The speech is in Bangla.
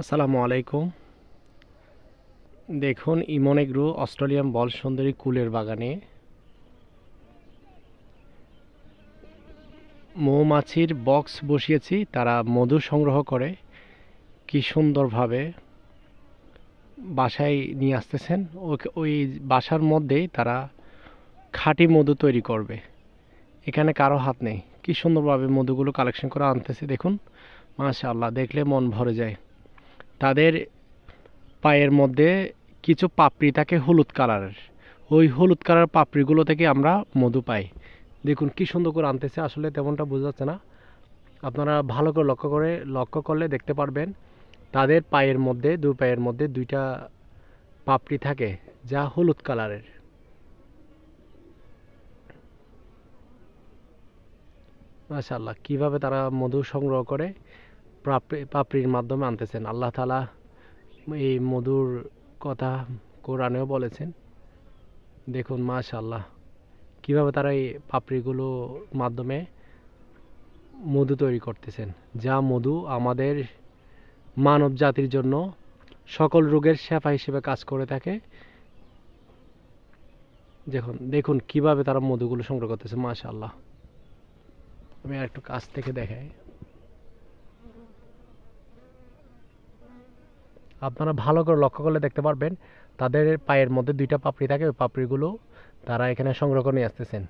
আসসালামু আলাইকুম। দেখুন ইমন এগ্রো অস্ট্রেলিয়ান বল সুন্দরী কুলের বাগানে মৌমাছির বক্স বসিয়েছি, তারা মধু সংগ্রহ করে কি সুন্দরভাবে বাসায় নিয়ে আসতেছেন। ওই বাসার মধ্যেই তারা খাঁটি মধু তৈরি করবে, এখানে কারো হাত নেই। কি সুন্দরভাবে মধুগুলো কালেকশন করে আনতেছে দেখুন, মাশাআল্লাহ, দেখলে মন ভরে যায়। তাদের পায়ের মধ্যে কিছু পাপড়ি থাকে হলুদ কালারের, ওই হলুদ কালার পাপড়িগুলো থেকে আমরা মধু পাই। দেখুন কি সুন্দর করে আনতেছে, আসলে তেমনটা বোঝা যাচ্ছে না, আপনারা ভালো করে লক্ষ্য করলে দেখতে পারবেন তাদের পায়ের মধ্যে, দুই পায়ের মধ্যে দুইটা পাপড়ি থাকে যা হলুদ কালারের। মাশাআল্লাহ, কিভাবে তারা মধু সংগ্রহ করে পাপড়ির মাধ্যমে আনতেছেন। আল্লাহ তাআলা এই মধুর কথা কোরআনেও বলেছেন। দেখুন মাশাআল্লাহ, কিভাবে তারা এই পাপড়িগুলো মাধ্যমে মধু তৈরি করতেছেন, যা মধু আমাদের মানব জাতির জন্য সকল রোগের শেফা হিসেবে কাজ করে থাকে। দেখুন দেখুন কিভাবে তারা মধুগুলো সংগ্রহ করতেছে, মাশাআল্লাহ। আমি আর একটু কাছ থেকে দেখাই, আপনারা ভালো করে লক্ষ্য করলে দেখতে পারবেন তাদের পায়ের মধ্যে দুইটা পাপড়ি থাকে, ওই পাপড়িগুলো তারা এখানে সংগ্রহ করে নিয়ে আসতেছেন।